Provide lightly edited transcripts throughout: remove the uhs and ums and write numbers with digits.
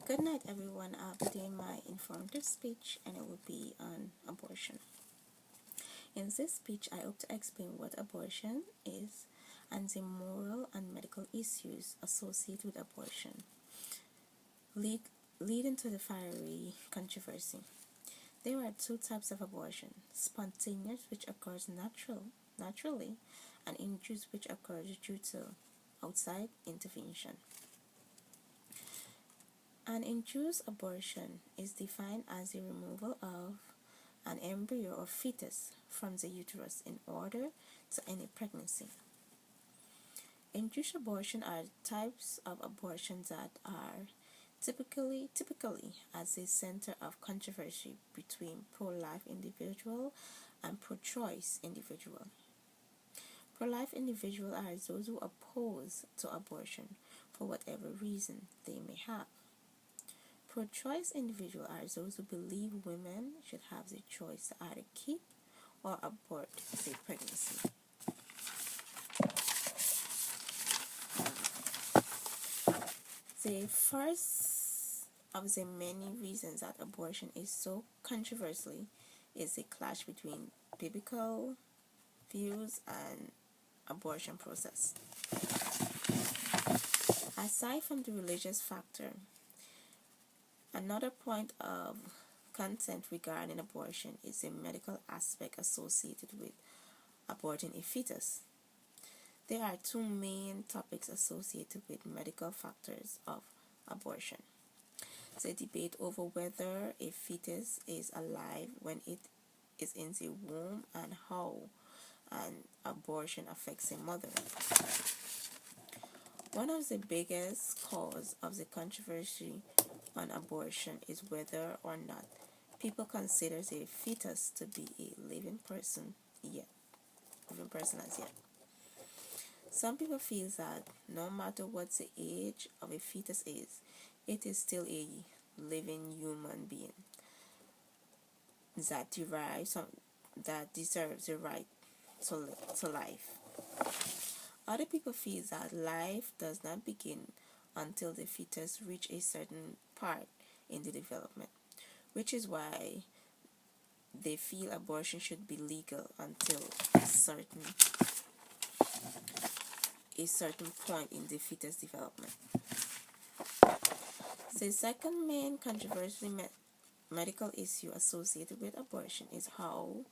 Good night, everyone. I'll be doing my informative speech, and it will be on abortion. In this speech, I hope to explain what abortion is and the moral and medical issues associated with abortion, leading to the fiery controversy. There are two types of abortion: spontaneous, which occurs naturally, and induced, which occurs due to outside intervention. An induced abortion is defined as the removal of an embryo or fetus from the uterus in order to end a pregnancy. Induced abortion are types of abortions that are typically at the center of controversy between pro-life individual and pro-choice individual. Pro-life individuals are those who oppose to abortion for whatever reason they may have. Pro-choice individuals are those who believe women should have the choice to either keep or abort their pregnancy. The first of the many reasons that abortion is so controversial is the clash between biblical views and abortion process. Aside from the religious factor, another point of content regarding abortion is the medical aspect associated with aborting a fetus. There are two main topics associated with medical factors of abortion: the debate over whether a fetus is alive when it is in the womb and how an abortion affects a mother. One of the biggest causes of the controversy on abortion is whether or not people consider the fetus to be a living person as yet. Some people feel that no matter what the age of a fetus is, it is still a living human being that deserves the right to life. Other people feel that life does not begin until the fetus reaches a certain part in the development, which is why they feel abortion should be legal until a certain point in the fetus development. The second main controversial medical issue associated with abortion is how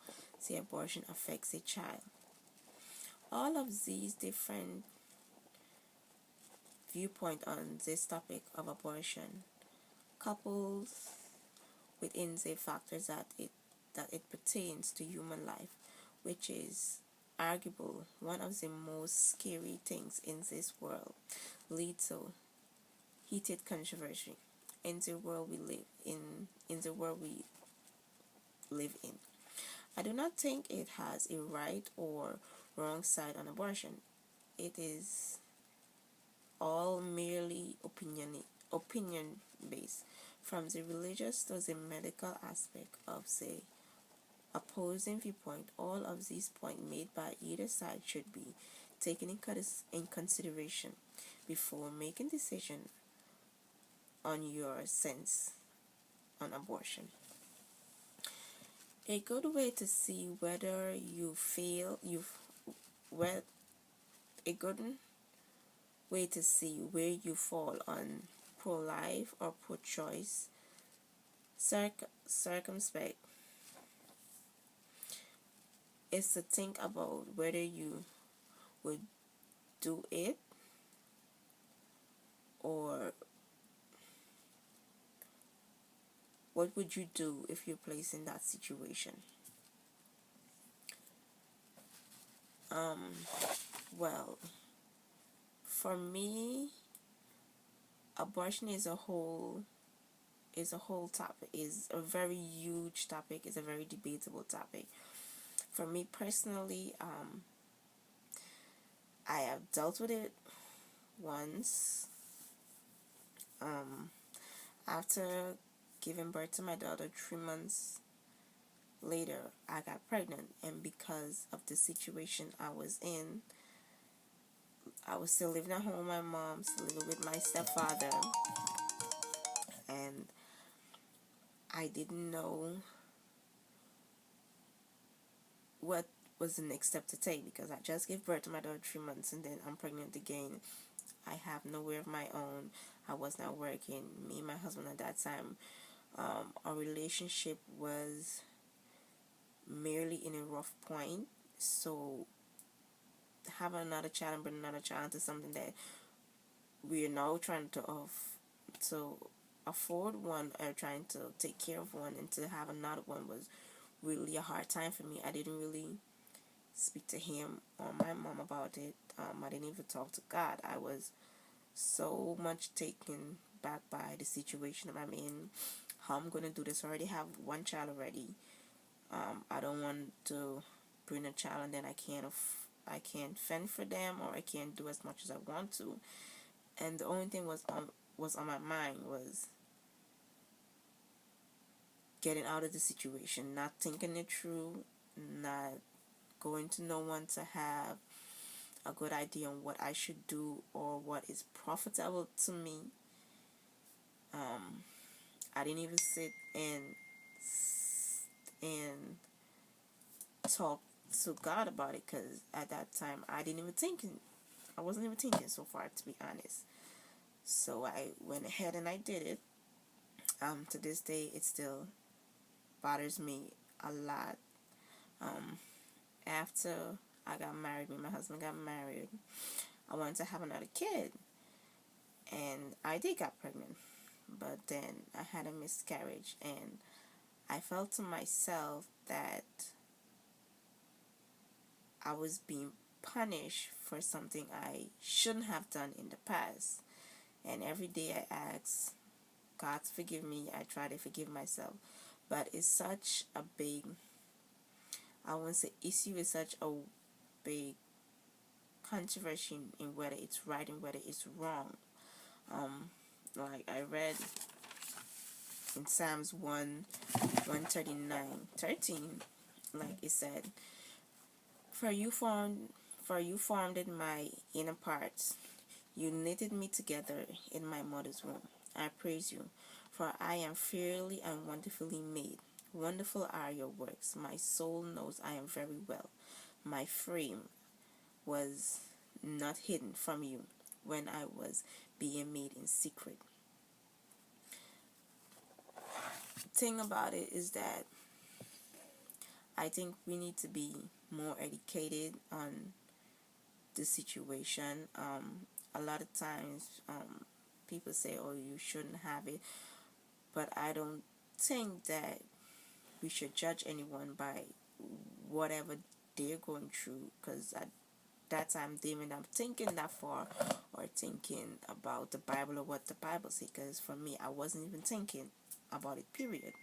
the abortion affects a child. All of these different viewpoints on this topic of abortion couples within the factors that it pertains to human life, which is arguable one of the most scary things in this world, lead to heated controversy in the world we live in. I do not think it has a right or wrong side on abortion. It is all merely opinion based, from the religious to the medical aspect of the opposing viewpoint. All of these points made by either side should be taken in consideration before making decision on your sense on abortion. A good way to see whether a good way to see where you fall on pro-life or pro-choice circumspect is to think about whether you would do it or what would you do if you're placed in that situation. Well, for me, abortion is a whole topic, is a very huge topic, is a very debatable topic. For me personally, I have dealt with it once. After giving birth to my daughter, 3 months later, I got pregnant, and because of the situation I was in, I was still living at home with my mom, still living with my stepfather, I didn't know what was the next step to take, because I just gave birth to my daughter 3 months and then I'm pregnant again. I have nowhere of my own. I was not working. Me and my husband at that time, our relationship was merely in a rough point. So having another child and bringing another child into something that we are now trying to afford one, or trying to take care of one, and to have another one was really a hard time for me. I didn't really speak to him or my mom about it. I didn't even talk to God. I was so much taken back by the situation I'm in. How I'm gonna do this? I already have one child already. I don't want to bring a child and then I can't fend for them, or I can't do as much as I want to. And the only thing was on my mind was getting out of the situation, not thinking it through, not going to no one to have a good idea on what I should do or what is profitable to me. I didn't even sit and talk to God about it, because at that time I wasn't even thinking so far, to be honest. So I went ahead and I did it. To this day, it still bothers me a lot. Um, After I got married, me and my husband got married, I wanted to have another kid, and I did get pregnant, but then I had a miscarriage, and I felt to myself that I was being punished for something I shouldn't have done in the past. And every day I ask God to forgive me. I try to forgive myself. But it's such a big, I won't say issue, is such a big controversy in whether it's right and whether it's wrong. Like I read in Psalms 139:13, like it said, For you formed in my inner parts. You knitted me together in my mother's womb. I praise you, for I am fearfully and wonderfully made. Wonderful are your works. My soul knows I am very well. My frame was not hidden from you when I was being made in secret. The thing about it is that I think we need to be more educated on the situation. A lot of times, people say, "Oh, you shouldn't have it," but I don't think that we should judge anyone by whatever they're going through, because at that time they may not thinking that far, or thinking about the Bible or what the Bible says. Because for me, I wasn't even thinking about it. Period.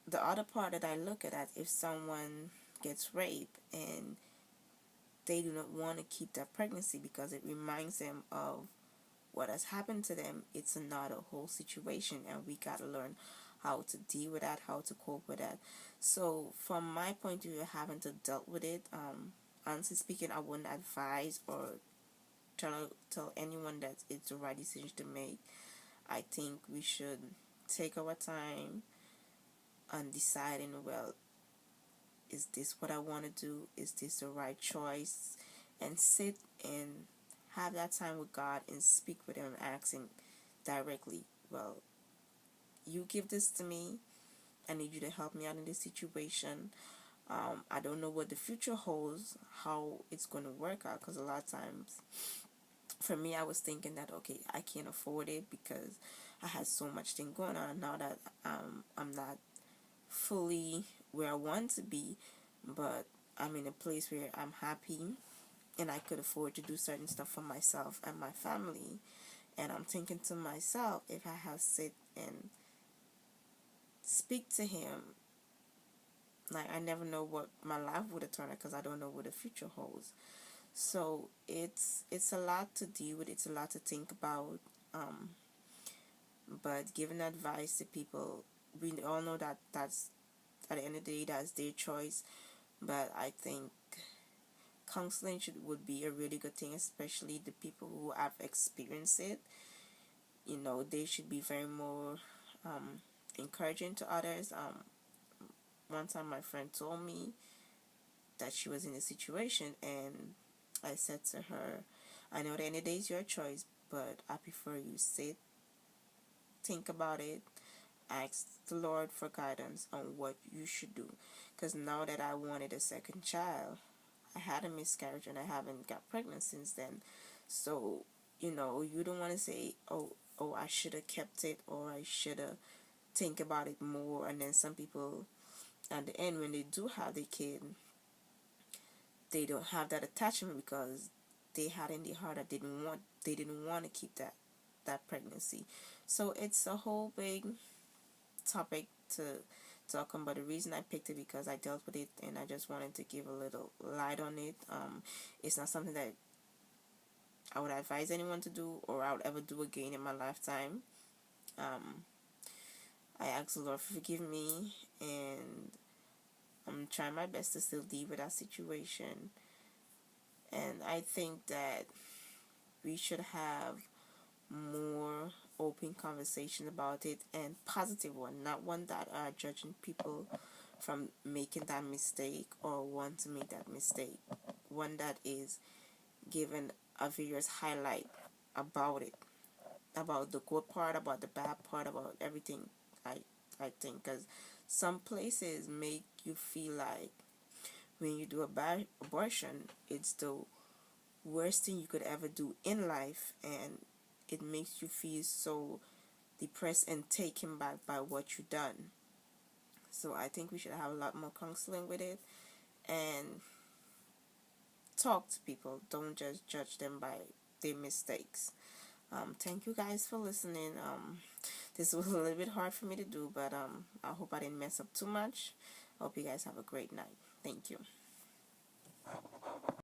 The other part that I look at, if someone gets raped and they do not want to keep that pregnancy because it reminds them of what has happened to them, it's another whole situation, and we got to learn how to deal with that, how to cope with that. So from my point of view, having to deal with it, honestly speaking, I wouldn't advise or tell anyone that it's the right decision to make. I think we should take our time and deciding, well, is this what I want to do? Is this the right choice? And sit and have that time with God and speak with Him and ask Him directly, well, you give this to me. I need you to help me out in this situation. I don't know what the future holds, how it's going to work out, because a lot of times, for me, I was thinking that, okay, I can't afford it because I had so much thing going on. Now that I'm not fully where I want to be, but I'm in a place where I'm happy and I could afford to do certain stuff for myself and my family. And I'm thinking to myself, if I have sit and speak to Him, like I never know what my life would have turned out, because I don't know what the future holds. So it's a lot to deal with. It's a lot to think about. But giving advice to people, we all know that that's, at the end of the day, that's their choice. But I think counseling would be a really good thing, especially the people who have experienced it. they should be very more encouraging to others. One time my friend told me that she was in a situation, and I said to her, I know the end of the day is your choice, but I prefer you sit, think about it, ask the Lord for guidance on what you should do. Because now that I wanted a second child, I had a miscarriage and I haven't got pregnant since then. So, you don't want to say, oh, I should have kept it, or I should have think about it more. And then some people, at the end, when they do have the kid, they don't have that attachment because they had in their heart that they didn't want to keep that pregnancy. So it's a whole big topic to talk on, but the reason I picked it because I dealt with it and I just wanted to give a little light on it. It's not something that I would advise anyone to do or I would ever do again in my lifetime. um, I ask the Lord to forgive me, and I'm trying my best to still deal with that situation. And I think that we should have more open conversation about it, and positive one, not one that are judging people from making that mistake or want to make that mistake. One that is given a various highlight about it, about the good part, about the bad part, about everything. I I think because some places make you feel like when you do a bad abortion, it's the worst thing you could ever do in life, and it makes you feel so depressed and taken back by what you've done. So I think we should have a lot more counseling with it and talk to people. Don't just judge them by their mistakes. Thank you guys for listening. This was a little bit hard for me to do, but I hope I didn't mess up too much. I hope you guys have a great night. Thank you.